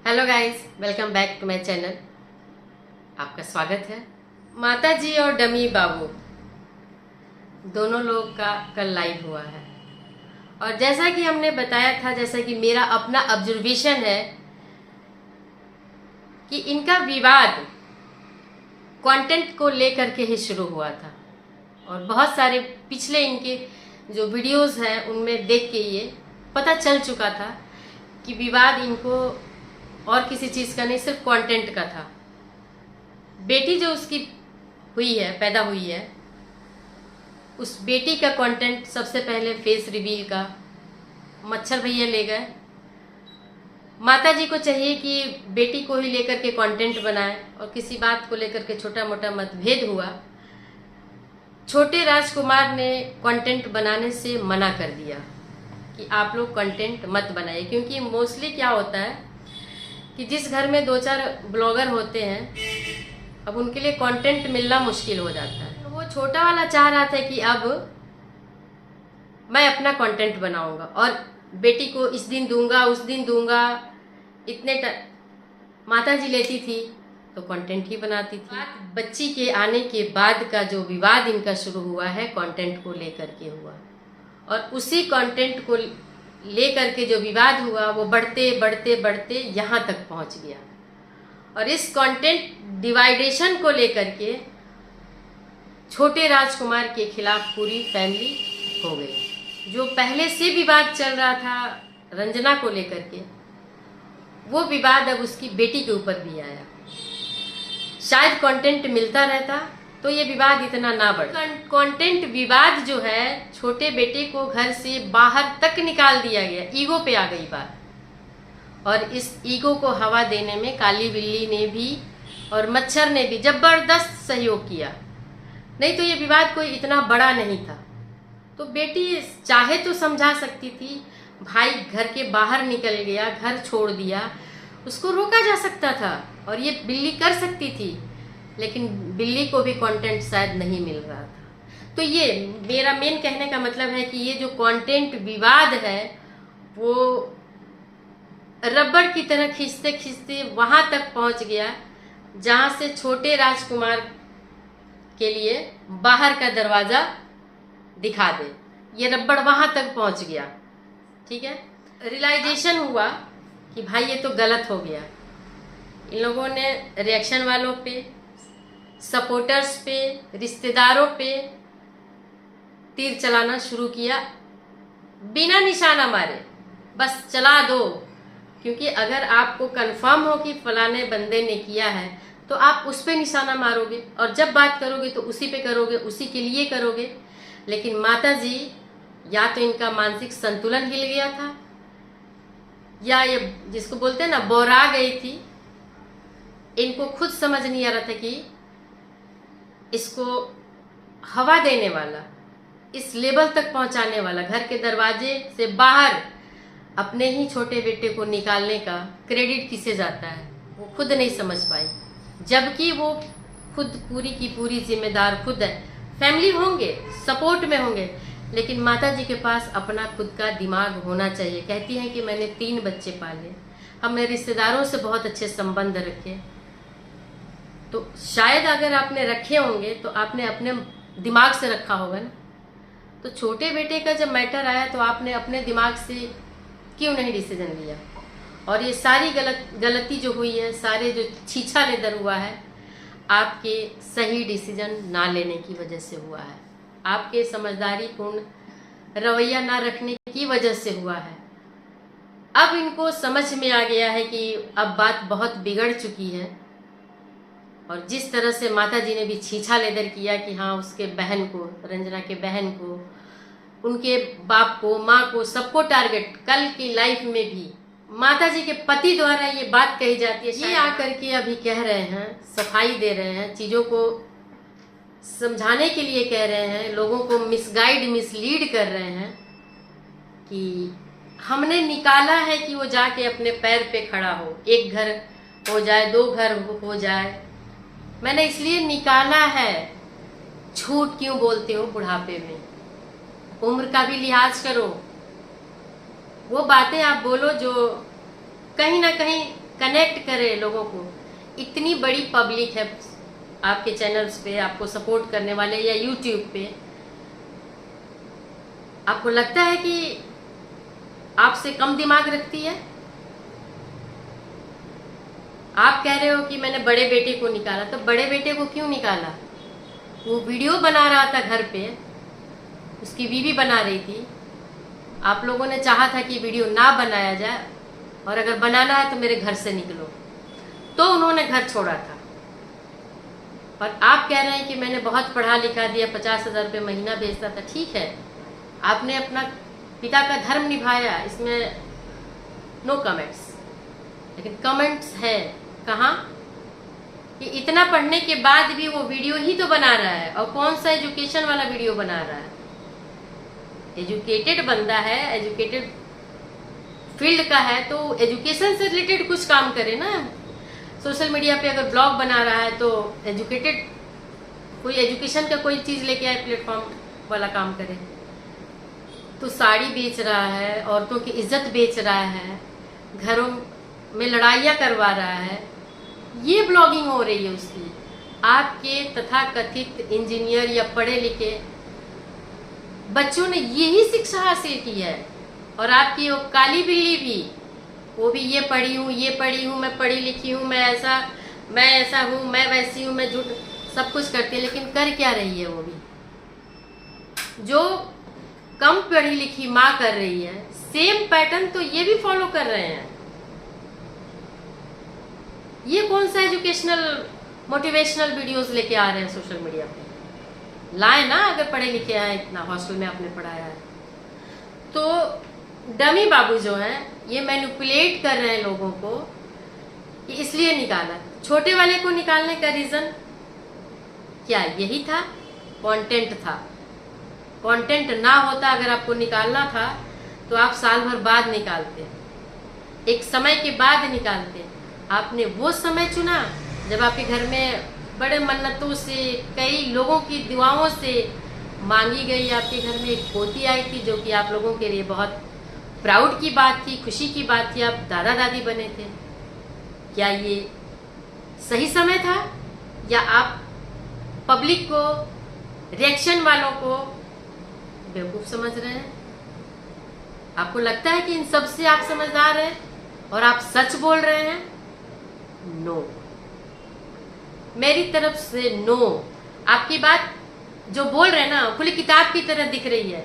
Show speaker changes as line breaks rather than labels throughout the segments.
Hello guys, welcome back to my channel. आपका स्वागत है। माता जी और डमी बाबू दोनों लोग का कल लाइव हुआ है और जैसा कि हमने बताया था, जैसा कि मेरा अपना ऑब्जर्वेशन है कि इनका विवाद कंटेंट को लेकर के ही शुरू हुआ था और बहुत सारे पिछले इनके जो वीडियोस हैं उनमें देख के ये पता चल चुका था कि विवाद इनको और किसी चीज़ का नहीं, सिर्फ कंटेंट का था। बेटी जो उसकी हुई है, पैदा हुई है, उस बेटी का कंटेंट सबसे पहले फेस रिवील का मच्छर भैया ले गए। माता जी को चाहिए कि बेटी को ही लेकर के कंटेंट बनाए और किसी बात को लेकर के छोटा मोटा मतभेद हुआ। छोटे राजकुमार ने कंटेंट बनाने से मना कर दिया कि आप लोग कंटेंट मत बनाइए, क्योंकि मोस्टली क्या होता है कि जिस घर में 2-4 ब्लॉगर होते हैं, अब उनके लिए कंटेंट मिलना मुश्किल हो जाता है। तो वो छोटा वाला चाह रहा था कि अब मैं अपना कंटेंट बनाऊंगा और बेटी को इस दिन दूंगा, उस दिन दूंगा। इतने माता जी लेती थी तो कंटेंट ही बनाती थी। बच्ची के आने के बाद का जो विवाद इनका शुरू हुआ है कंटेंट को लेकर के हुआ, और उसी कंटेंट को लेकर के जो विवाद हुआ वो बढ़ते बढ़ते बढ़ते यहाँ तक पहुँच गया। और इस कंटेंट डिवाइडेशन को लेकर के छोटे राजकुमार के खिलाफ पूरी फैमिली हो गई। जो पहले से विवाद चल रहा था रंजना को लेकर के, वो विवाद अब उसकी बेटी के ऊपर भी आया। शायद कंटेंट मिलता रहता तो ये विवाद इतना ना बढ़ता। कंटेंट विवाद जो है, छोटे बेटे को घर से बाहर तक निकाल दिया गया, ईगो पे आ गई बात। और इस ईगो को हवा देने में काली बिल्ली ने भी और मच्छर ने भी जबरदस्त सहयोग किया, नहीं तो ये विवाद कोई इतना बड़ा नहीं था। तो बेटी चाहे तो समझा सकती थी, भाई घर के बाहर निकल गया, घर छोड़ दिया, उसको रोका जा सकता था और ये बिल्ली कर सकती थी, लेकिन बिल्ली को भी कंटेंट शायद नहीं मिल रहा था। तो ये मेरा मेन कहने का मतलब है कि ये जो कंटेंट विवाद है वो रबड़ की तरह खींचते खींचते वहां तक पहुंच गया जहां से छोटे राजकुमार के लिए बाहर का दरवाजा दिखा दे। ये रबड़ वहां तक पहुंच गया, ठीक है। रियलाइजेशन हुआ कि भाई ये तो गलत हो गया। इन लोगों ने रिएक्शन वालों पे, सपोर्टर्स पे, रिश्तेदारों पे तीर चलाना शुरू किया, बिना निशाना मारे, बस चला दो। क्योंकि अगर आपको कंफर्म हो कि फलाने बंदे ने किया है तो आप उस पे निशाना मारोगे और जब बात करोगे तो उसी पे करोगे, उसी के लिए करोगे। लेकिन माता जी, या तो इनका मानसिक संतुलन हिल गया था, या ये जिसको बोलते हैं ना बोरा गई थी। इनको खुद समझ नहीं आ रहा था कि इसको हवा देने वाला, इस लेवल तक पहुंचाने वाला, घर के दरवाजे से बाहर अपने ही छोटे बेटे को निकालने का क्रेडिट किसे जाता है, वो खुद नहीं समझ पाई। जबकि वो खुद पूरी की पूरी जिम्मेदार खुद है। फैमिली होंगे, सपोर्ट में होंगे, लेकिन माता जी के पास अपना खुद का दिमाग होना चाहिए। कहती हैं कि मैंने 3 बच्चे पाले, हमने रिश्तेदारों से बहुत अच्छे संबंध रखे, तो शायद अगर आपने रखे होंगे तो आपने अपने दिमाग से रखा होगा ना। तो छोटे बेटे का जब मैटर आया तो आपने अपने दिमाग से क्यों नहीं डिसीजन लिया? और ये सारी गलती जो हुई है, सारे जो छीछा लेदर हुआ है, आपके सही डिसीजन ना लेने की वजह से हुआ है, आपके समझदारी पूर्ण रवैया ना रखने की वजह से हुआ है। अब इनको समझ में आ गया है कि अब बात बहुत बिगड़ चुकी है। और जिस तरह से माता जी ने भी छीछा लेदर किया कि हाँ, उसके बहन को, रंजना के बहन को, उनके बाप को, माँ को, सबको टारगेट, कल की लाइफ में भी माता जी के पति द्वारा ये बात कही जाती है। ये आकर के अभी कह रहे हैं, सफाई दे रहे हैं, चीज़ों को समझाने के लिए कह रहे हैं, लोगों को मिसगाइड, मिसलीड कर रहे हैं कि हमने निकाला है कि वो जाके अपने पैर पे खड़ा हो, 1 घर हो जाए, 2 घर हो जाए, मैंने इसलिए निकाला है। झूठ क्यों बोलते हो बुढ़ापे में? उम्र का भी लिहाज करो। वो बातें आप बोलो जो कहीं ना कहीं कनेक्ट करे लोगों को। इतनी बड़ी पब्लिक है आपके चैनल्स पे, आपको सपोर्ट करने वाले, या यूट्यूब पे। आपको लगता है कि आपसे कम दिमाग रखती है? आप कह रहे हो कि मैंने बड़े बेटे को निकाला, तो बड़े बेटे को क्यों निकाला? वो वीडियो बना रहा था घर पे, उसकी बीवी बना रही थी। आप लोगों ने चाहा था कि वीडियो ना बनाया जाए, और अगर बनाना है तो मेरे घर से निकलो, तो उन्होंने घर छोड़ा था। और आप कह रहे हैं कि मैंने बहुत पढ़ा लिखा दिया, 50,000 रुपये महीना भेजता था। ठीक है, आपने अपना पिता का धर्म निभाया, इसमें नो कमेंट्स। लेकिन कमेंट्स है कहाँ कि इतना पढ़ने के बाद भी वो वीडियो ही तो बना रहा है, और कौन सा एजुकेशन वाला वीडियो बना रहा है? एजुकेटेड बंदा है, एजुकेटेड फील्ड का है, तो एजुकेशन से रिलेटेड कुछ काम करे ना। सोशल मीडिया पे अगर ब्लॉग बना रहा है तो एजुकेटेड, कोई एजुकेशन का कोई चीज़ लेके आए, प्लेटफॉर्म वाला काम करे। तो साड़ी बेच रहा है, औरतों की इज्जत बेच रहा है, घरों में लड़ाइयाँ करवा रहा है, ये ब्लॉगिंग हो रही है उसकी। आपके तथाकथित इंजीनियर या पढ़े लिखे बच्चों ने यही शिक्षा हासिल की है। और आपकी वो काली बिल्ली भी, वो भी ये पढ़ी हूँ, मैं पढ़ी लिखी हूँ, मैं ऐसा हूँ, मैं वैसी हूँ, मैं झूठ, सब कुछ करती है। लेकिन कर क्या रही है वो भी? जो कम पढ़ी लिखी माँ कर रही है, सेम पैटर्न तो ये भी फॉलो कर रहे हैं। ये कौन सा एजुकेशनल मोटिवेशनल वीडियोस लेके आ रहे हैं सोशल मीडिया पे? लाए ना, अगर पढ़े लिखे हैं, इतना हॉस्टल में आपने पढ़ाया है। तो डमी बाबू जो हैं, ये मैनिपुलेट कर रहे हैं लोगों को कि इसलिए निकाला। छोटे वाले को निकालने का रीजन क्या यही था? कंटेंट था। कंटेंट ना होता, अगर आपको निकालना था तो आप साल भर बाद निकालते, एक समय के बाद निकालते। आपने वो समय चुना जब आपके घर में बड़े मन्नतों से, कई लोगों की दुआओं से मांगी गई, आपके घर में एक पोती आई थी, जो कि आप लोगों के लिए बहुत प्राउड की बात थी, खुशी की बात थी। आप दादा दादी बने थे। क्या ये सही समय था, या आप पब्लिक को, रिएक्शन वालों को बेवकूफ समझ रहे हैं? आपको लगता है कि इन सब से आप समझदार हैं और आप सच बोल रहे हैं? नो, मेरी तरफ से नो। आपकी बात जो बोल रहे हैं ना, खुली किताब की तरह दिख रही है,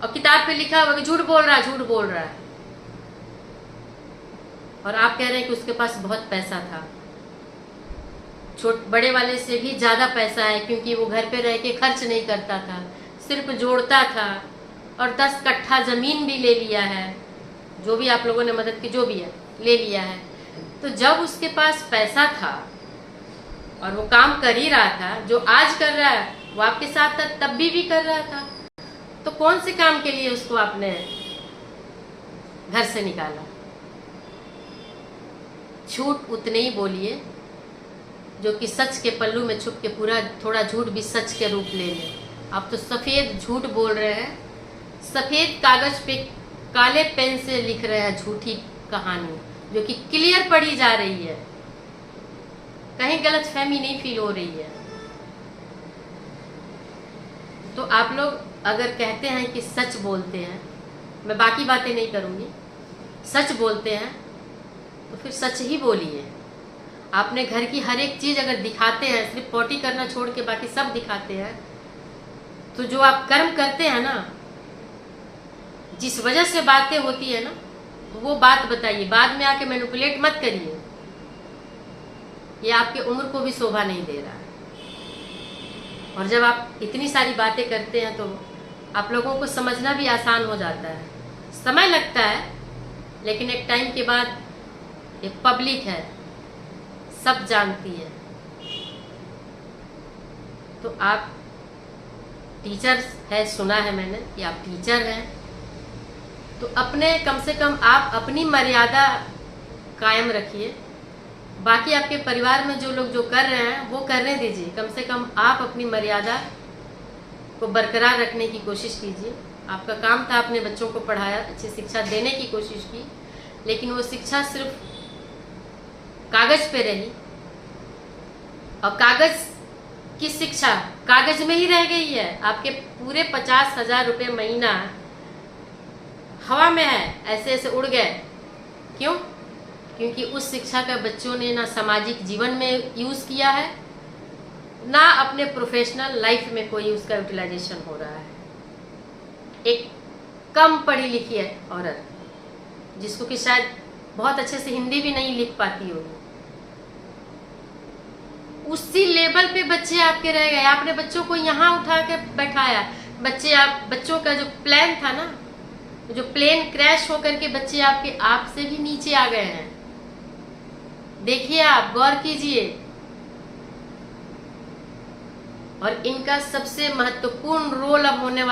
और किताब पे लिखा हुआ कि झूठ बोल रहा है। और आप कह रहे हैं कि उसके पास बहुत पैसा था। बड़े वाले से भी ज्यादा पैसा है, क्योंकि वो घर पे रह के खर्च नहीं करता था, सिर्फ जोड़ता था। और 10 कट्ठा जमीन भी ले लिया है, जो भी आप लोगों ने मदद की, जो भी है ले लिया है। तो जब उसके पास पैसा था और वो काम कर ही रहा था, जो आज कर रहा है वो आपके साथ था, तब भी कर रहा था। तो कौन से काम के लिए उसको आपने घर से निकाला? झूठ उतने ही बोलिए जो कि सच के पल्लू में छुप के पूरा थोड़ा झूठ भी सच के रूप ले ले। आप तो सफेद झूठ बोल रहे हैं, सफेद कागज पे काले पेन से लिख रहे हैं झूठी कहानी, जो कि क्लियर पढ़ी जा रही है, कहीं गलतफहमी नहीं फील हो रही है। तो आप लोग अगर कहते हैं कि सच बोलते हैं, मैं बाकी बातें नहीं करूंगी, सच बोलते हैं तो फिर सच ही बोलिए। आपने घर की हर एक चीज अगर दिखाते हैं, सिर्फ पॉटी करना छोड़ के बाकी सब दिखाते हैं, तो जो आप कर्म करते हैं ना, जिस वजह से बातें होती है ना, वो बात बताइए। बाद में आके मैनिपुलेट मत करिए, ये आपके उम्र को भी शोभा नहीं दे रहा है। और जब आप इतनी सारी बातें करते हैं तो आप लोगों को समझना भी आसान हो जाता है। समय लगता है, लेकिन एक टाइम के बाद ये पब्लिक है, सब जानती है। तो आप टीचर है, सुना है मैंने कि आप टीचर हैं, तो अपने कम से कम आप अपनी मर्यादा कायम रखिए। बाकी आपके परिवार में जो लोग जो कर रहे हैं वो करने दीजिए, कम से कम आप अपनी मर्यादा को बरकरार रखने की कोशिश कीजिए। आपका काम था, अपने बच्चों को पढ़ाया, अच्छी शिक्षा देने की कोशिश की, लेकिन वो शिक्षा सिर्फ कागज पे रही और कागज की शिक्षा कागज में ही रह गई है। आपके पूरे 50,000 रुपये महीना हवा में है, ऐसे ऐसे उड़ गए। क्यों? क्योंकि उस शिक्षा का बच्चों ने ना सामाजिक जीवन में यूज किया है, ना अपने प्रोफेशनल लाइफ में कोई उसका यूटिलाइजेशन हो रहा है। एक कम पढ़ी लिखी है औरत, जिसको कि शायद बहुत अच्छे से हिंदी भी नहीं लिख पाती होगी, उसी लेवल पे बच्चे आपके रह गए। आपने बच्चों को यहाँ उठा के बैठाया। बच्चों का जो प्लान था ना, जो प्लेन क्रैश होकर के बच्चे आपके आप से भी नीचे आ गए हैं। देखिए, आप गौर कीजिए। और इनका सबसे महत्वपूर्ण रोल अब होने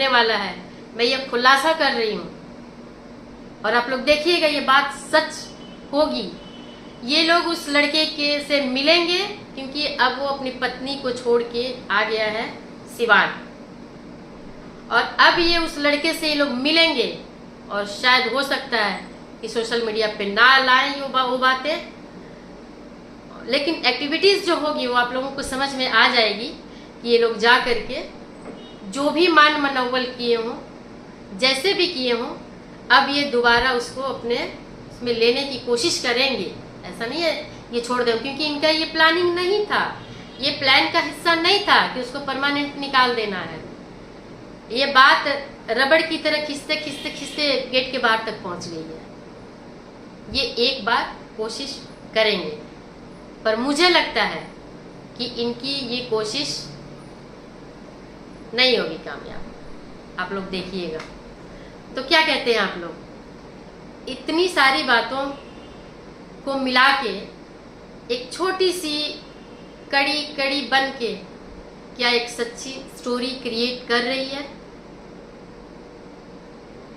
वाला है। मैं ये खुलासा कर रही हूं और आप लोग देखिएगा, ये बात सच होगी। ये लोग उस लड़के से मिलेंगे, क्योंकि अब वो अपनी पत्नी को छोड़ के आ गया है सिवान, और अब ये उस लड़के से ये लोग मिलेंगे। और शायद हो सकता है कि सोशल मीडिया पे ना लाएं वो बातें, लेकिन एक्टिविटीज जो होगी वो आप लोगों को समझ में आ जाएगी कि ये लोग जा करके जो भी मान मनौवल किए हों, जैसे भी किए हों, अब ये दोबारा उसको अपने उसमें लेने की कोशिश करेंगे। ऐसा नहीं है ये छोड़ दें, क्योंकि इनका ये प्लानिंग नहीं था, ये प्लान का हिस्सा नहीं था कि उसको परमानेंट निकाल देना है। ये बात रबड़ की तरह खींचते खींचते खींचते गेट के बाहर तक पहुंच गई है। ये एक बार कोशिश करेंगे, पर मुझे लगता है कि इनकी ये कोशिश नहीं होगी कामयाब। आप लोग देखिएगा। तो क्या कहते हैं आप लोग? इतनी सारी बातों को मिला के एक छोटी सी कड़ी बन के क्या एक सच्ची स्टोरी क्रिएट कर रही है।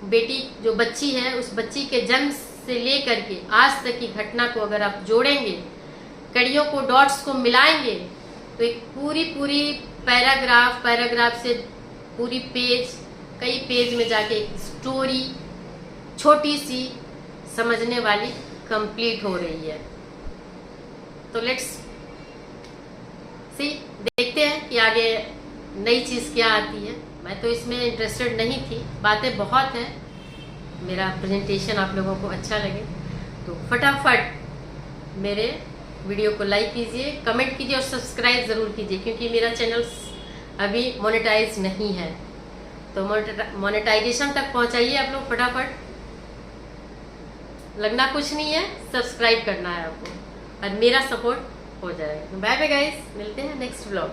बेटी जो बच्ची है, उस बच्ची के जन्म से लेकर के आज तक की घटना को अगर आप जोड़ेंगे, कड़ियों को, डॉट्स को मिलाएंगे, तो एक पूरी पैराग्राफ से पूरी कई पेज में जाके एक स्टोरी छोटी सी समझने वाली कंप्लीट हो रही है। तो लेट्स सी, देखते हैं कि आगे नई चीज़ क्या आती है। मैं तो इसमें इंटरेस्टेड नहीं थी, बातें बहुत हैं। मेरा प्रेजेंटेशन आप लोगों को अच्छा लगे तो फटाफट मेरे वीडियो को लाइक कीजिए, कमेंट कीजिए और सब्सक्राइब ज़रूर कीजिए, क्योंकि मेरा चैनल अभी मोनेटाइज नहीं है। तो मोनेटाइजेशन तक पहुंचाइए आप लोग फटाफट। लगना कुछ नहीं है, सब्सक्राइब करना है आपको और मेरा सपोर्ट हो जाएगा। बाय बाय गाइस, मिलते हैं नेक्स्ट व्लॉग।